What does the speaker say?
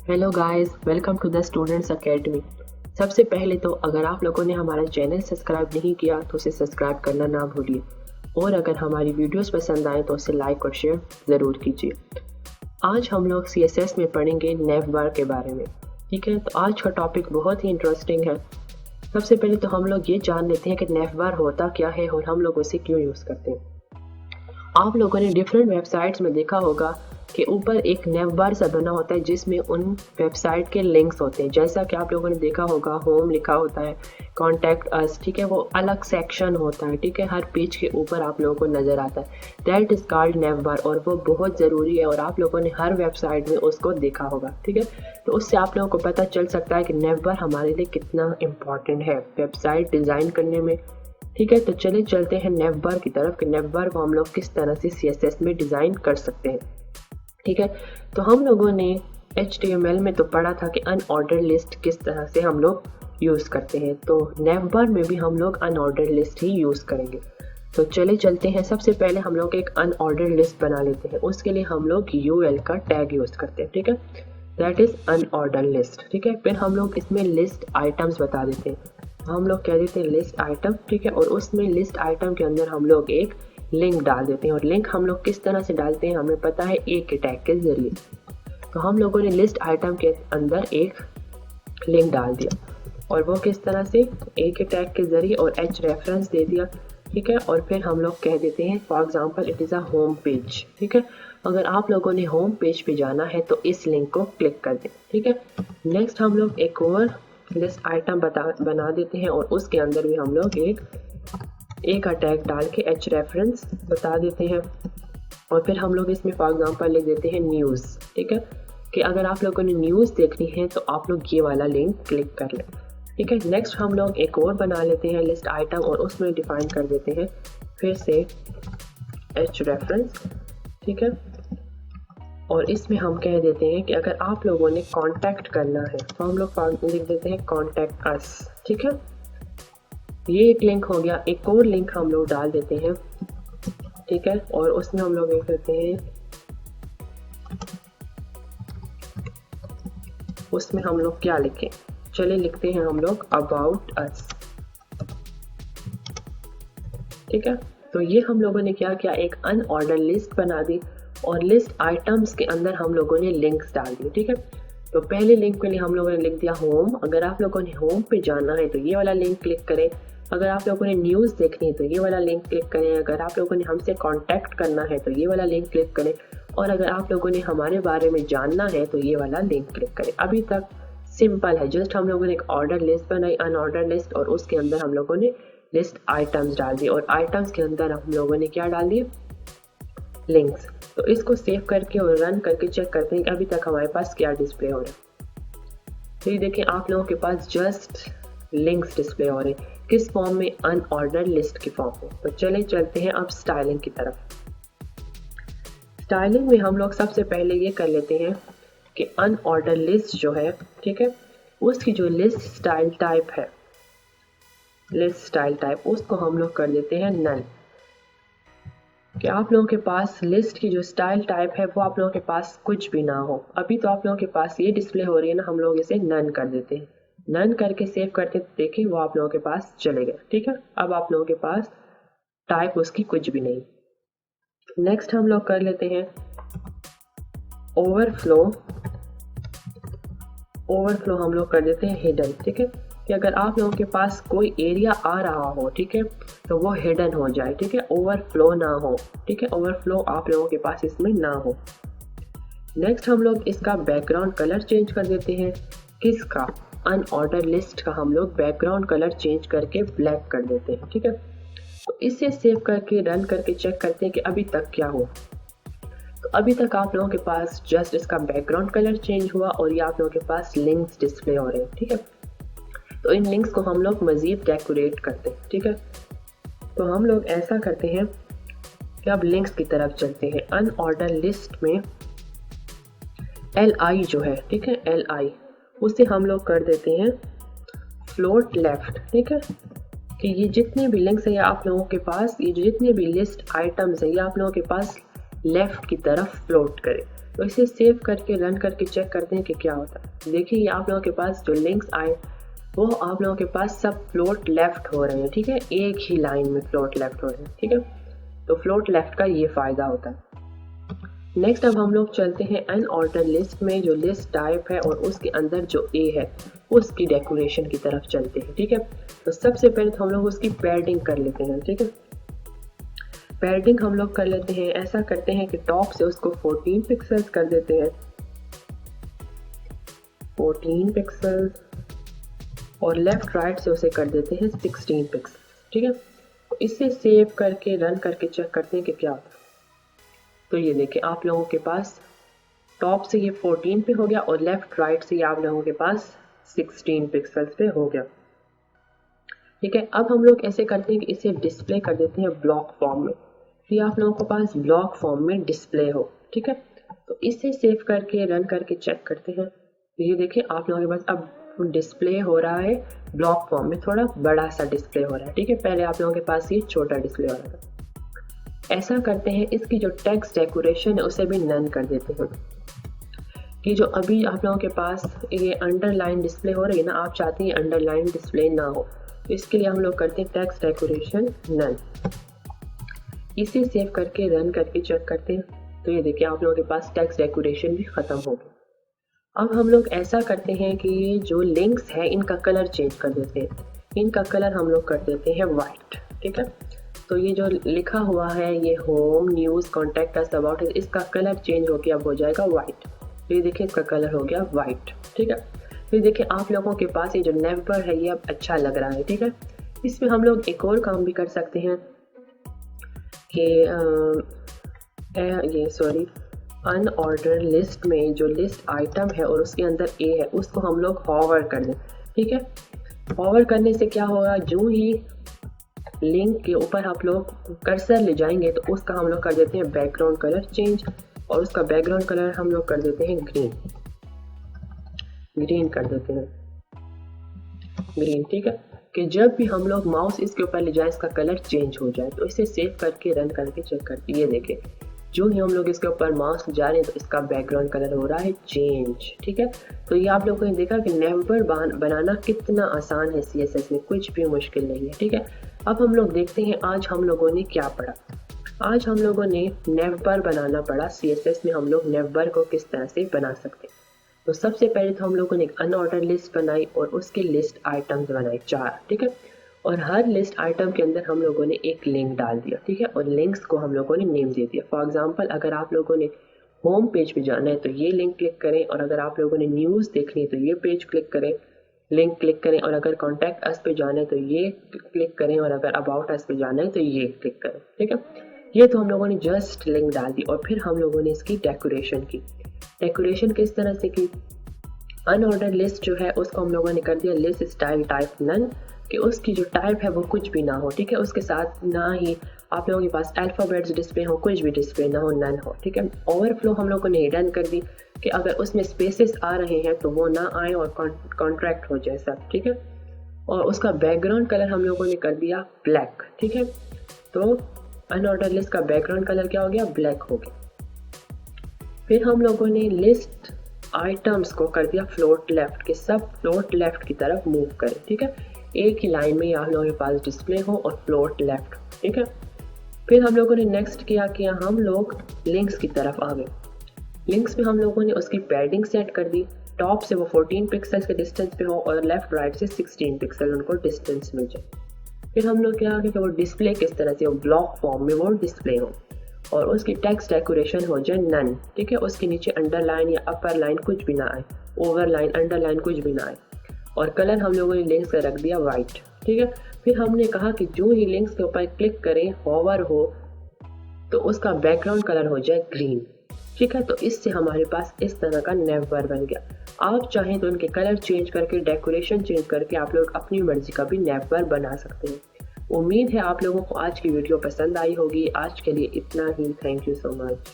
Hello guys, welcome to the students academy. सबसे पहले तो अगर आप लोगों ने हमारा चैनल सब्सक्राइब नहीं किया तो उसे सब्सक्राइब करना ना भूलिए, और अगर हमारी वीडियोस पसंद आए तो उसे लाइक और शेयर ज़रूर कीजिए। आज हम लोग CSS में पढ़ेंगे नेविबार के बारे में। ठीक है, तो आज का टॉपिक बहुत ही इंटरेस्टिंग है। सबसे पहले तो हम लोग ये जान लेते हैं कि नेविबार होता क्या है और हम लोग उसे क्यों यूज़ करते हैं। आप लोगों ने डिफरेंट वेबसाइट्स में देखा होगा कि ऊपर एक नेविबार सा बना होता है जिसमें उन वेबसाइट के लिंक्स होते हैं। जैसा कि आप लोगों ने देखा होगा, होम लिखा होता है, कॉन्टैक्ट अस, ठीक है, वो अलग सेक्शन होता है। ठीक है, हर पेज के ऊपर आप लोगों को नज़र आता है। दैट इज़ कॉल्ड नेविबार, और वो बहुत ज़रूरी है और आप लोगों ने हर वेबसाइट में उसको देखा होगा। ठीक है, तो उससे आप लोगों को पता चल सकता है कि नेविबार हमारे लिए कितना इम्पॉर्टेंट है वेबसाइट डिज़ाइन करने में। ठीक है, तो चलिए चलते हैं नेविबार की तरफ कि नेविबार को हम लोग किस तरह से CSS में डिज़ाइन कर सकते हैं। ठीक है, तो हम लोगों ने HTML में तो पढ़ा था कि अनऑर्डर लिस्ट किस तरह से हम लोग यूज़ करते हैं, तो नेविबार में भी हम लोग अनऑर्डर लिस्ट ही यूज़ करेंगे। तो चले चलते हैं। सबसे पहले हम लोग एक अनऑर्डर लिस्ट बना लेते हैं। उसके लिए हम लोग UL का टैग यूज़ करते हैं। ठीक है, दैट इज़ अनऑर्डर लिस्ट। ठीक है, फिर हम लोग इसमें लिस्ट आइटम्स बता देते हैं। हम लोग कह देते हैं लिस्ट आइटम। ठीक है, और उसमें लिस्ट आइटम के अंदर हम लोग एक लिंक डाल देते हैं, और लिंक हम लोग किस तरह से डालते हैं हमें पता है, एक टैग के जरिए। तो हम लोगों ने लिस्ट आइटम के अंदर एक लिंक डाल दिया, और वो किस तरह से, एक टैग के जरिए, और H रेफरेंस दे दिया। ठीक है, और फिर हम लोग कह देते हैं for example it is a home page. ठीक है, अगर आप लोगों ने होम पेज पे जाना है तो इस लिंक को क्लिक कर दें। ठीक है, नेक्स्ट हम लोग एक और लिस्ट आइटम बना देते हैं, और उसके अंदर भी हम लोग एक टैग डाल के H रेफरेंस बता देते हैं, और फिर हम लोग इसमें फॉर एग्जांपल लिख देते हैं न्यूज़। ठीक है, कि अगर आप लोगों ने न्यूज़ देखनी है तो आप लोग ये वाला लिंक क्लिक कर लें। ठीक है, नेक्स्ट हम लोग एक और बना लेते हैं लिस्ट आइटम, और उसमें डिफाइन कर देते हैं फिर से H रेफरेंस। ठीक है, और इसमें हम कह देते हैं कि अगर आप लोगों ने कांटेक्ट करना है तो हम लोग लिख देते हैं कांटेक्ट अस। ठीक है, ये एक लिंक हो गया। एक और लिंक हम लोग डाल देते हैं। ठीक है, और उसमें हम लोग लिख देते हैं, उसमें हम लोग क्या लिखें, चलिए लिखते हैं हम लोग अबाउट अस। ठीक है, तो ये हम लोगों ने क्या किया, एक अनऑर्डर लिस्ट बना दी, और लिस्ट आइटम्स के अंदर हम लोगों ने लिंक्स डाल दिए। ठीक है, तो पहले लिंक के लिए हम लोगों ने लिख दिया होम। अगर आप लोगों ने होम पे जाना है तो ये वाला लिंक क्लिक करें। अगर आप लोगों ने न्यूज़ देखनी है तो ये वाला लिंक क्लिक करें। अगर आप लोगों ने हमसे कांटेक्ट करना है तो ये वाला लिंक क्लिक करें, और अगर आप लोगों ने हमारे बारे में जानना है तो ये वाला लिंक क्लिक करें। अभी तक सिंपल है, जस्ट हम लोगों ने एक ऑर्डर लिस्ट बनाई, अनऑर्डर लिस्ट, और उसके अंदर हम लोगों ने लिस्ट आइटम्स डाल दी, और आइटम्स के अंदर हम लोगों ने क्या डाल दिए, लिंक्स। तो इसको सेव करके और रन करके चेक करते हैं कि अभी तक हमारे पास क्या डिस्प्ले हो रहा है। तो ये देखें, आप लोगों के पास जस्ट लिंक्स डिस्प्ले हो रहे हैं, किस फॉर्म में, अनऑर्डर लिस्ट की फॉर्म में। तो चले चलते हैं अब स्टाइलिंग की तरफ। स्टाइलिंग में हम लोग सबसे पहले ये कर लेते हैं कि अनऑर्डर लिस्ट जो है, ठीक है, उसकी जो लिस्ट स्टाइल टाइप है, लिस्ट स्टाइल टाइप, उसको हम लोग कर देते हैं नल। कि आप लोगों के पास लिस्ट की जो स्टाइल टाइप है वो आप लोगों के पास कुछ भी ना हो। अभी तो आप लोगों के पास ये डिस्प्ले हो रही है ना, हम लोग इसे नन कर देते हैं। नन करके सेव करते देखें, वो आप लोगों के पास चले गए। ठीक है, अब आप लोगों के पास टाइप उसकी कुछ भी नहीं। नेक्स्ट हम लोग कर लेते हैं ओवरफ्लो। ओवरफ्लो हम लोग कर देते हैं हिडन। ठीक है, कि अगर आप लोगों के पास कोई एरिया आ रहा हो, ठीक है, तो वो हिडन हो जाए। ठीक है, ओवरफ्लो ना हो। ठीक है, ओवरफ्लो आप लोगों के पास इसमें ना हो। नेक्स्ट हम लोग इसका बैकग्राउंड कलर चेंज कर देते हैं। किसका, अनऑर्डर लिस्ट का हम लोग बैकग्राउंड कलर चेंज करके ब्लैक कर देते हैं। ठीक है, तो इसे सेव करके रन करके चेक करते हैं कि अभी तक क्या हुआ। तो अभी तक आप लोगों के पास जस्ट इसका बैकग्राउंड कलर चेंज हुआ, और ये आप लोगों के पास लिंक्स डिस्प्ले हो रहे हैं। ठीक है, तो इन लिंक्स को हम लोग मज़ीद डेकोरेट करते हैं। ठीक है, तो हम लोग ऐसा करते हैं कि अब लिंक्स की तरफ चलते हैं। अनऑर्डर लिस्ट में LI जो है, ठीक है, LI, उसे हम लोग कर देते हैं फ्लोट लेफ्ट। ठीक है, कि ये जितने भी लिंक्स है आप लोगों के पास, ये जितने भी लिस्ट आइटम्स है, ये आप लोगों के पास लेफ्ट की तरफ फ्लोट करें। तो इसे सेव करके रन करके चेक करते हैं कि क्या होता है। देखिए ये आप लोगों के पास जो लिंक्स आए वो आप लोगों के पास सब फ्लोट लेफ्ट हो रहे हैं, ठीक है, एक ही लाइन में फ्लोट लेफ्ट हो रहे हैं, ठीक है। तो फ्लोट लेफ्ट का ये फ़ायदा होता है। नेक्स्ट अब हम लोग चलते हैं अनऑर्डर लिस्ट में, जो लिस्ट टाइप है और उसके अंदर जो ए है उसकी डेकोरेशन की तरफ चलते हैं, ठीक है। तो सबसे पहले तो हम लोग उसकी पैडिंग कर लेते हैं, ठीक है। पैडिंग हम लोग कर लेते हैं, ऐसा करते हैं कि टॉप से उसको 14 पिक्सल्स कर देते हैं, 14 पिक्सल्स, और लेफ्ट राइट से उसे कर देते हैं 16 पिक्सल्स, ठीक है। तो इसे सेव करके रन करके चेक करते हैं कि क्या होता है। तो ये देखिए आप लोगों के पास टॉप से ये 14 पे हो गया और लेफ्ट राइट से ये आप लोगों के पास 16 पिक्सल्स पे हो गया, ठीक है। अब हम लोग ऐसे करते हैं कि इसे डिस्प्ले कर देते हैं ब्लॉक फॉर्म में, ये आप लोगों के पास ब्लॉक फॉर्म में डिस्प्ले हो, ठीक है। तो इसे सेव करके रन करके चेक करते हैं। तो ये देखिए आप लोगों के पास अब डिस्प्ले हो रहा है ब्लॉक फॉर्म में, थोड़ा बड़ा सा डिस्प्ले हो रहा है, ठीक है। पहले आप लोगों के पास ये छोटा डिस्प्ले हो रहा था। ऐसा करते हैं इसकी जो टेक्स्ट डेकोरेशन है उसे भी नन कर देते हैं, कि जो अभी आप लोगों के पास ये अंडरलाइन डिस्प्ले हो रही है ना, आप चाहते हैं अंडरलाइन डिस्प्ले ना हो, तो इसके लिए हम लोग करते हैं टेक्स्ट डेकोरेशन नन। इसे सेव करके रन करके चेक करते हैं। तो ये देखिए आप लोगों के पास टेक्स्ट डेकोरेशन भी ख़त्म हो गया। अब हम लोग ऐसा करते हैं कि ये जो लिंक्स है इनका कलर चेंज कर देते हैं, इनका कलर हम लोग कर देते हैं वाइट, ठीक है। तो ये जो लिखा हुआ है ये home, news, contact us, about us, इसका कलर चेंज होकर अब हो जाएगा वाइट। तो ये देखिए इसका कलर हो गया वाइट, ठीक है। फिर देखिए आप लोगों के पास ये जो नेवर है ये अब अच्छा लग रहा है, ठीक है। इसमें हम लोग एक और काम भी कर सकते हैं कि अनऑर्डर लिस्ट में जो लिस्ट आइटम है और उसके अंदर ए है उसको हम लोग हॉवर कर दें, ठीक है। हॉवर करने से क्या होगा, जो ही लिंक के ऊपर आप लोग कर्सर ले जाएंगे तो उसका हम लोग कर देते हैं बैकग्राउंड कलर चेंज, और उसका बैकग्राउंड कलर हम लोग कर देते हैं ग्रीन कर देते हैं ग्रीन, ठीक है। कि जब भी हम लोग माउस इसके ऊपर ले जाए इसका कलर चेंज हो जाए। तो इसे सेव करके रन करके चेक करते, ये देखें जो ही हम लोग इसके ऊपर माउस जा रहे हैं तो इसका बैकग्राउंड कलर हो रहा है चेंज, ठीक है। तो ये आप लोगों ने देखा कि नेवर बनाना कितना आसान है CSS में, कुछ भी मुश्किल नहीं है, ठीक है। अब हम लोग देखते हैं आज हम लोगों ने क्या पढ़ा। आज हम लोगों ने नेवर बनाना पढ़ा, CSS में हम लोग नेवर को किस तरह से बना सकते हैं। तो सबसे पहले तो हम लोगों ने एक अनऑर्डर लिस्ट बनाई और उसके लिस्ट आइटम्स बनाए 4, ठीक है। और हर लिस्ट आइटम के अंदर हम लोगों ने एक लिंक डाल दिया, ठीक है। और लिंक्स को हम लोगों ने नेम दे दिया। फॉर एग्जांपल अगर आप लोगों ने होम पेज पे जाना है तो ये लिंक क्लिक करें, और अगर आप लोगों ने न्यूज़ देखनी है तो ये पेज क्लिक करें, लिंक क्लिक करें, और अगर कॉन्टैक्ट अस पे जाना है तो ये क्लिक करें, और अगर अबाउट अस पे जाना है तो ये क्लिक करें, ठीक है। ये तो हम लोगों ने जस्ट लिंक डाल दी। और फिर हम लोगों ने इसकी डेकोरेशन की। डेकोरेशन किस तरह से की, अनऑर्डर लिस्ट जो है उसको हम लोगों ने कर दिया लिस्ट स्टाइल टाइप नन, कि उसकी जो टाइप है वो कुछ भी ना हो, ठीक है। उसके साथ ना ही आप लोगों के पास अल्फ़ाबेट्स डिस्प्ले हो, कुछ भी डिस्प्ले ना हो, नन हो, ठीक है। ओवरफ्लो हम लोगों ने हिडन कर दी कि अगर उसमें स्पेसेस आ रहे हैं तो वो ना आए और कॉन्ट्रैक्ट हो जाए सब, ठीक है। और उसका बैकग्राउंड कलर हम लोगों ने कर दिया ब्लैक, ठीक है। तो अनऑर्डर लिस्ट का बैकग्राउंड कलर क्या हो गया, ब्लैक हो गया। फिर हम लोगों ने लिस्ट आइटम्स को कर दिया फ्लोट लेफ्ट, के सब फ्लोट लेफ्ट की तरफ मूव करें, ठीक है। एक ही लाइन में आप लोगों के पास डिस्प्ले हो और फ्लोट लेफ्ट, ठीक है। फिर हम लोगों ने नेक्स्ट किया हम लोग लिंक्स की तरफ आ गए। लिंक्स में हम लोगों ने उसकी पैडिंग सेट कर दी, टॉप से वो 14 पिक्सल्स के डिस्टेंस पे हो और लेफ्ट राइट से 16 पिक्सल उनको डिस्टेंस मिल जाए। फिर हम लोग क्या आगे कि वो डिस्प्ले किस तरह से, वो ब्लॉक फॉर्म में वो डिस्प्ले हो और उसकी टेक्स्ट डेकोरेशन हो जाए नन, ठीक है। उसके नीचे अंडरलाइन या अपर लाइन कुछ भी ना आए, ओवरलाइन अंडरलाइन कुछ भी ना आए, और कलर हम लोगों ने लिंक्स का रख दिया वाइट, ठीक है। फिर हमने कहा कि जो ही लिंक्स के ऊपर क्लिक करें हॉवर हो तो उसका बैकग्राउंड कलर हो जाए ग्रीन, ठीक है। तो इससे हमारे पास इस तरह का नेवर बन गया। आप चाहें तो उनके कलर चेंज करके, डेकोरेशन चेंज करके आप लोग अपनी मर्जी का भी नेवर बना सकते हैं। उम्मीद है आप लोगों को आज की वीडियो पसंद आई होगी। आज के लिए इतना ही। Thank you so much.